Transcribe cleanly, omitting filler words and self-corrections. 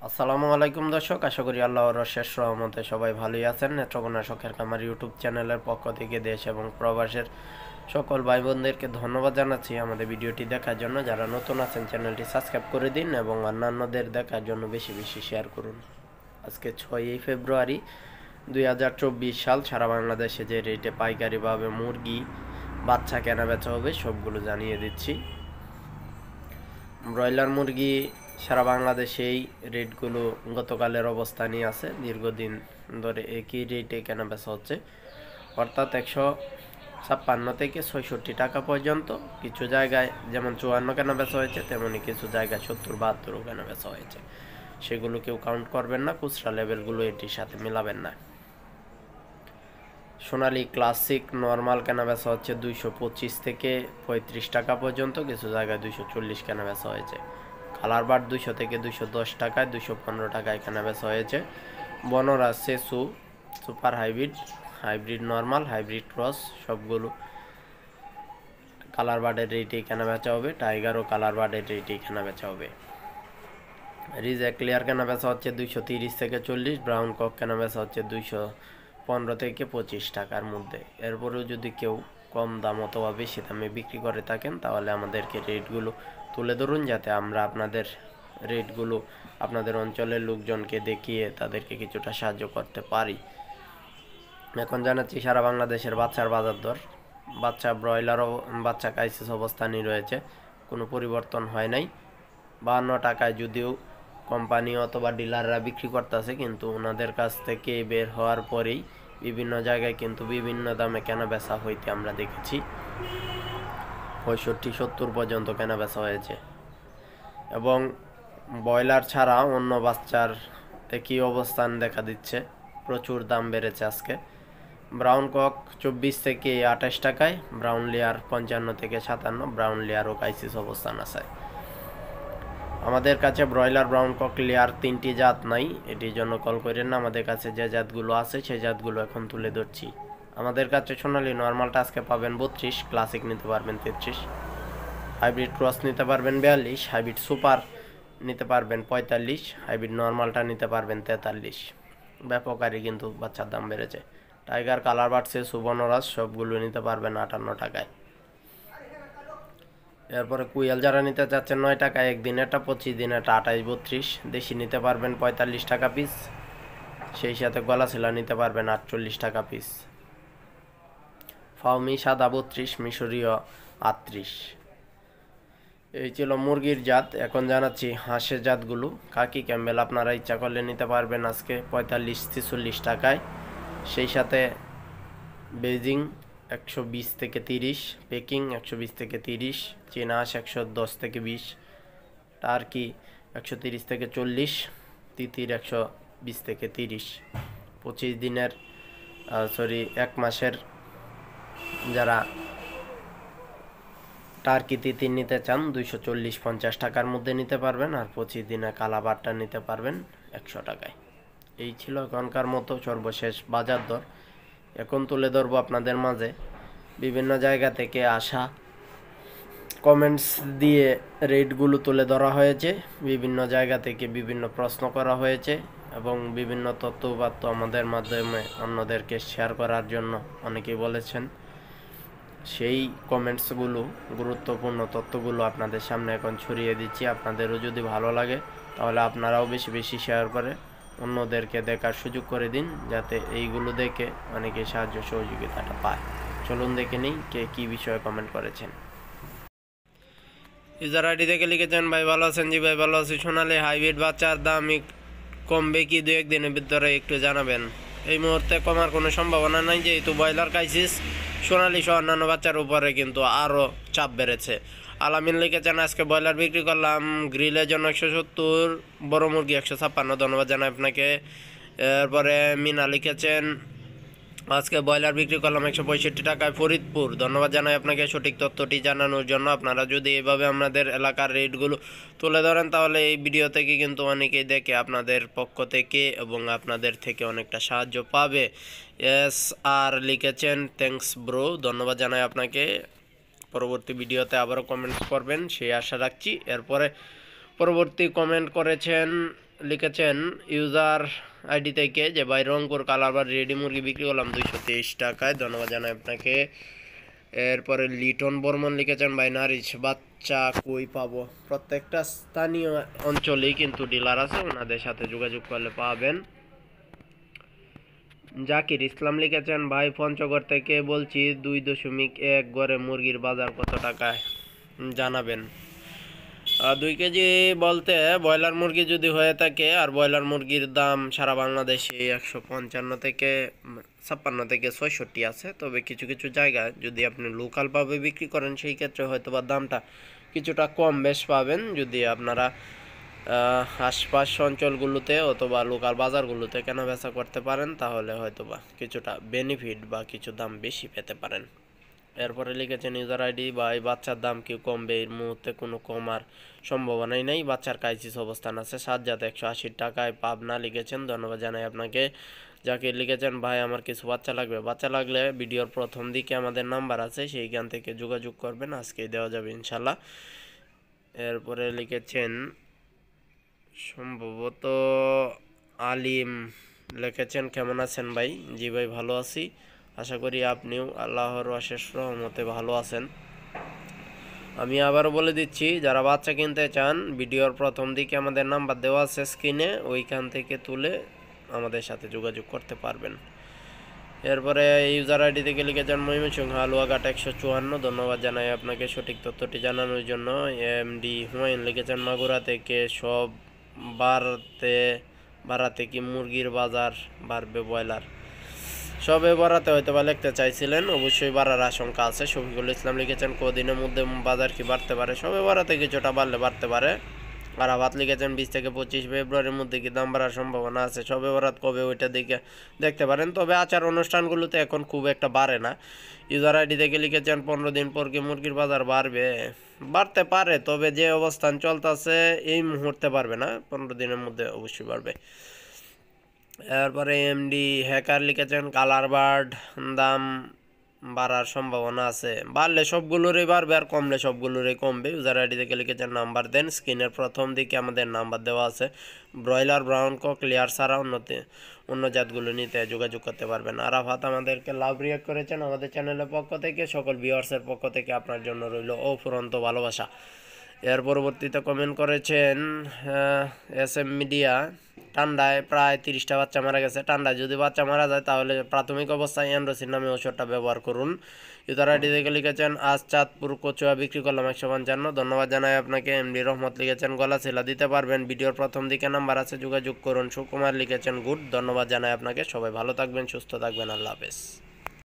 আসসালামু আলাইকুম দর্শক, আশা করি আল্লাহর অশেষ রহমতে সবাই ভালোই আছেন। নেত্রকোনা শখের খামার ইউটিউব চ্যানেলের পক্ষ থেকে দেশ এবং প্রবাসের সকল ভাই বোনদেরকে ধন্যবাদ জানাচ্ছি আমাদের ভিডিওটি দেখার জন্য। যারা নতুন আছেন চ্যানেলটি সাবস্ক্রাইব করে দিন এবং অন্যান্যদের দেখার জন্য বেশি বেশি শেয়ার করুন। আজকে 6ই ফেব্রুয়ারি 2024 সাল। সারা বাংলাদেশে যে রেটে পাইকারিভাবে মুরগি বাচ্চা কেনা বেচা হবে সবগুলো জানিয়ে দিচ্ছি। ব্রয়লার মুরগি সারা বাংলাদেশেই রেটগুলো গতকালের অবস্থানই আছে। দীর্ঘদিন ধরে একই রেটে কেনা বেচা হচ্ছে, অর্থাৎ 156 থেকে 66 টাকা পর্যন্ত। কিছু জায়গায় যেমন 54 কেনা বেচা হয়েছে, তেমনি কিছু জায়গায় 70-72 কেনা বেচা হয়েছে। সেগুলো কেউ কাউন্ট করবেন না, খুচরা লেভেলগুলো এটির সাথে মেলাবেন না। সোনালী ক্লাসিক নর্মাল কেনা বেচা হচ্ছে 225 থেকে 35 টাকা পর্যন্ত। কিছু জায়গায় 240 কেনা বেচা হয়েছে। কালার বার্ড 200 থেকে 210 টাকায়, 215 টাকায় কেনা বেচা হয়েছে। বনরা সেসু super hybrid, hybrid normal, hybrid cross সবগুলো কালার বার্ডের রেটেই কেনা বেচা হবে। টাইগারও কালার বার্ডের রেটেই কেনা বেচা হবে। রিজা ক্লিয়ার কেনা বেচা হচ্ছে 230 থেকে 40। ব্রাউন কক কেনা বেচা হচ্ছে 215 থেকে 25 টাকার মধ্যে। এরপরেও যদি কেউ কম দাম অথবা বেশি দামে বিক্রি করে থাকেন তাহলে আমাদেরকে রেটগুলো তুলে ধরুন, যাতে আমরা আপনাদের রেটগুলো আপনাদের অঞ্চলের লোকজনকে দেখিয়ে তাদেরকে কিছুটা সাহায্য করতে পারি। এখন জানাচ্ছি সারা বাংলাদেশের বাচ্চার বাজার দর। বাচ্চা ব্রয়লারও বাচ্চা ক্রাইসিস অবস্থানই রয়েছে, কোনো পরিবর্তন হয় নাই। 52 টাকায় যদিও কোম্পানি অথবা ডিলাররা বিক্রি করতেছে, কিন্তু ওনাদের কাছ থেকে বের হওয়ার পরেই বিভিন্ন জায়গায় কিন্তু বিভিন্ন দামে কেনা বেচা হইতে আমরা দেখেছি। 65-70 পর্যন্ত কেনা বেচা হয়েছে। এবং ব্রয়লার ছাড়া অন্য বাচ্চার একই অবস্থান দেখা দিচ্ছে, প্রচুর দাম বেড়েছে আজকে। ব্রাউন কক 24 থেকে 28 টাকায়, ব্রাউন লেয়ার 55 থেকে 57, ব্রাউন লেয়ারও ক্রাইসিস অবস্থান আছে। আমাদের কাছে ব্রয়লার ব্রাউন কক লেয়ার 3টি জাত নাই, এটির জন্য কল করেন না। আমাদের কাছে যে জাতগুলো আছে সেই জাতগুলো এখন তুলে ধরছি। আমাদের কাছে সোনালী নর্মালটা আজকে পাবেন 32, ক্লাসিক নিতে পারবেন 33, হাইব্রিড ক্রস নিতে পারবেন 42, হাইব্রিড সুপার নিতে পারবেন 45, হাইব্রিড নর্মালটা নিতে পারবেন 43। ব্যাপক আরে কিন্তু বাচ্চার দাম বেড়েছে। টাইগার, কালার বাড়ছে, সুবর্ণরাজ সবগুলো নিতে পারবেন 58 টাকায়। এরপরে কুইয়াল যারা নিতে চাচ্ছেন 9 টাকায়, একদিনেরটা 25 দিনেরটা 28-32। দেশি নিতে পারবেন 45 টাকা পিস, সেই সাথে গলাছিলা নিতে পারবেন 48 টাকা পিস। ফাউমি সাদা 32, মিশরীয় 38। এই ছিল মুরগির জাত। এখন জানাচ্ছি হাঁসের জাতগুলো। কাকি ক্যাম্বেল আপনারা ইচ্ছা করলে নিতে পারবেন আজকে 45-46 টাকায়, সেই সাথে বেজিং 120 থেকে 30, পেকিং 120 থেকে 30, চীনা হাঁস 110 থেকে 20, টার্কি 130 থেকে 40, তিতির 120 থেকে 30। 25 দিনের 1 মাসের যারা টার্কি তিতির নিতে চান 240-50 টাকার মধ্যে নিতে পারবেন, আর 25 দিনে কালাবারটা নিতে পারবেন 100 টাকায়। এই ছিল এখনকার মতো সর্বশেষ বাজার দর। এখন তুলে ধরবো আপনাদের মাঝে বিভিন্ন জায়গা থেকে আসা কমেন্টস দিয়ে রেটগুলো তুলে ধরা হয়েছে। বিভিন্ন জায়গা থেকে বিভিন্ন প্রশ্ন করা হয়েছে এবং বিভিন্ন তথ্যপাত্র আমাদের মাধ্যমে অন্যদেরকে শেয়ার করার জন্য অনেকেই বলেছেন। সেই কমেন্টসগুলো, গুরুত্বপূর্ণ তথ্যগুলো আপনাদের সামনে এখন ছড়িয়ে দিচ্ছি। আপনাদেরও যদি ভালো লাগে তাহলে আপনারাও বেশি বেশি শেয়ার করে অন্যদেরকে দেখার সুযোগ করে দিন, যাতে এইগুলো দেখে অনেকে সাহায্য সহযোগিতাটা পায়। চলুন দেখে নিই কে কী বিষয়ে কমেন্ট করেছেন। ইউজার আইডি থেকে লিখেছেন, ভাই ভালো আছেন? জি ভাই ভালো আছি। সোনালী হাইব্রিড বাচ্চার দাম কমবে কি 2-1 দিনের ভিতরে একটু জানাবেন। এই মুহূর্তে কমার কোনো সম্ভাবনা নাই, যেহেতু ব্রয়লার ক্রাইসিস সোনালী সহ অন্যান্য বাচ্চার উপরে কিন্তু আরও চাপ বেড়েছে। আলামিন লিখেছেন, আজকে ব্রয়লার বিক্রি করলাম গ্রিলের জন্য 170, বড় মুরগি 156। ধন্যবাদ জানাই আপনাকে। এরপরে মিনা লিখেছেন, আজকে ব্রয়লার বিক্রি করলাম 165 টাকায় ফরিদপুর। ধন্যবাদ জানাই আপনাকে সঠিক তথ্যটি জানানোর জন্য। আপনারা যদি এভাবে আপনাদের এলাকার রেটগুলো তুলে ধরেন তাহলে এই ভিডিও থেকে কিন্তু অনেকেই দেখে আপনাদের পক্ষ থেকে এবং আপনাদের থেকে অনেকটা সাহায্য পাবে। এস আর লিখেছেন, থ্যাঙ্কস ব্রো। ধন্যবাদ জানাই আপনাকে। পরবর্তী ভিডিওতে আবারও কমেন্টস করবেন সেই আশা রাখছি। এরপরে পরবর্তী কমেন্ট করেছেন লিখেছেন ইউজার আইডি থেকে যে ভাই রংপুর কালারবার রেডি মুরগি বিক্রি করলাম 223 টাকায়, ধন্যবাদ জানাই আপনাকে। এরপরে লিটন বর্মন লিখেছেন ভাই নারিশ বাচ্চা কই পাবো? প্রত্যেকটা স্থানীয় অঞ্চলেই কিন্তু ডিলার আছে, ওনাদের সাথে যোগাযোগ করলে পাবেন। জাকির ইসলাম লিখেছেন ভাই পঞ্চগড় থেকে বলছি 2.1 গড়ে মুরগির বাজার কত টাকায় জানাবেন। 2 কেজি বলতে ব্রয়লার মুরগি যদি হয়ে থাকে, আর ব্রয়লার মুরগির দাম সারা বাংলাদেশে 155 থেকে 56 থেকে 66 আছে, তবে কিছু কিছু জায়গায় যদি আপনি লোকালভাবে বিক্রি করেন সেই ক্ষেত্রে হয়তো বা দামটা কিছুটা কম বেশ পাবেন। যদি আপনারা আশপাশ অঞ্চলগুলোতে অথবা লোকাল বাজারগুলোতে কেনা বেচা করতে পারেন তাহলে হয়তোবা কিছুটা বেনিফিট বা কিছু দাম বেশি পেতে পারেন। এরপরে লিখেছেন ইউজার আইডি ভাই বাচ্চার দাম কি কমবে? এই মুহূর্তে কোনো কমার সম্ভাবনাই নেই, বাচ্চার ক্রাইসিস অবস্থান আছে। সাজ্জাদ 180 টাকায় পাবনা লিখেছেন, ধন্যবাদ জানাই আপনাকে। যাকে লিখেছেন ভাই আমার কিছু বাচ্চা লাগবে, বাচ্চা লাগলে ভিডিওর প্রথম দিকে আমাদের নাম্বার আছে সেইখান থেকে যোগাযোগ করবেন, আজকেই দেওয়া যাবে ইনশাল্লাহ। এরপরে লিখেছেন সম্ভবত আলিম লিখেছেন কেমন আছেন ভাই? জি ভাই ভালো আছি, আশা করি আপনিও আল্লাহর অশেষ রহমতে ভালো আছেন। আমি আবারও বলে দিচ্ছি, যারা বাচ্চা কিনতে চান ভিডিওর প্রথম দিকে আমাদের নাম্বার দেওয়া আছে স্ক্রিনে, ওইখান থেকে তুলে আমাদের সাথে যোগাযোগ করতে পারবেন। এরপরে ইউজার আইডি থেকে লিখেছেন ময়মনসিংহ হালুয়াঘাট 154, ধন্যবাদ জানাই আপনাকে সঠিক তথ্যটি জানানোর জন্য। এমডি হুমায়ুন লিখেছেন মাগুরা থেকে সব বাড়াতে কি মুরগির বাজার বাড়বে? ব্রয়লার সবে বাড়াতে হয়তো বা লিখতে চাইছিলেন, অবশ্যই বাড়ার আশঙ্কা আছে। শফিকুল ইসলাম লিখেছেন কদিনের মধ্যে বাজার কি বাড়তে পারে? সবে বাড়াতে কিছুটা বাড়লে বাড়তে পারে। আর আবাদ লিখেছেন 20 থেকে 25 ফেব্রুয়ারির মধ্যে কি দাম বাড়ার সম্ভাবনা আছে? সবে বরাত কবে ওইটা দিকে দেখতে পারেন, তবে আচার অনুষ্ঠানগুলোতে এখন খুব একটা বাড়ে না। ইউজার আইডি থেকে লিখেছেন 15 দিন পর কি মুরগির বাজার বাড়বে? বাড়তে পারে, তবে যে অবস্থান চলতেছে এই মুহূর্তে বাড়বে না, 15 দিনের মধ্যে অবশ্যই বাড়বে। এরপরে এমডি হ্যাকার লিখেছেন কালার বার্ড দাম বাড়ার সম্ভাবনা আছে, বাড়লে সবগুলোরই বাড়বে আর কমলে সবগুলোরই কমবে। ইউজার আইডি থেকে লিখেছেন নাম্বার দেন, স্ক্রিনের প্রথম দিকে আমাদের নাম্বার দেওয়া আছে। ব্রয়লার ব্রাউন কক লেয়ার ছাড়া অন্য জাতগুলো নিতে যোগাযোগ করতে পারবেন। আরাফাত আমাদেরকে লাভ রিয়াক্ট করেছেন আমাদের চ্যানেলের পক্ষ থেকে, সকল ভিউয়ার্সের পক্ষ থেকে আপনার জন্য রইল অফুরন্ত ভালোবাসা। এর পরবর্তীতে কমেন্ট করেছেন SM মিডিয়া, ঠান্ডায় প্রায় 30টা বাচ্চা মারা গেছে। ঠান্ডায় যদি বাচ্চা মারা যায় তাহলে প্রাথমিক অবস্থায় অ্যান্ড্রোসিন নামে ওষুধটা ব্যবহার করুন। ইউজার আইডি থেকে লিখেছেন আজ চাঁদপুর কচুয়া বিক্রি করলাম 155, ধন্যবাদ জানাই আপনাকে। এমডি রহমত লিখেছেন গলা ছেলা দিতে পারবেন, ভিডিওর প্রথম দিকে নাম্বার আছে যোগাযোগ করুন। সুকুমার লিখেছেন গুড, ধন্যবাদ জানাই আপনাকে। সবাই ভালো থাকবেন, সুস্থ থাকবেন, আল্লাহ হাফেজ।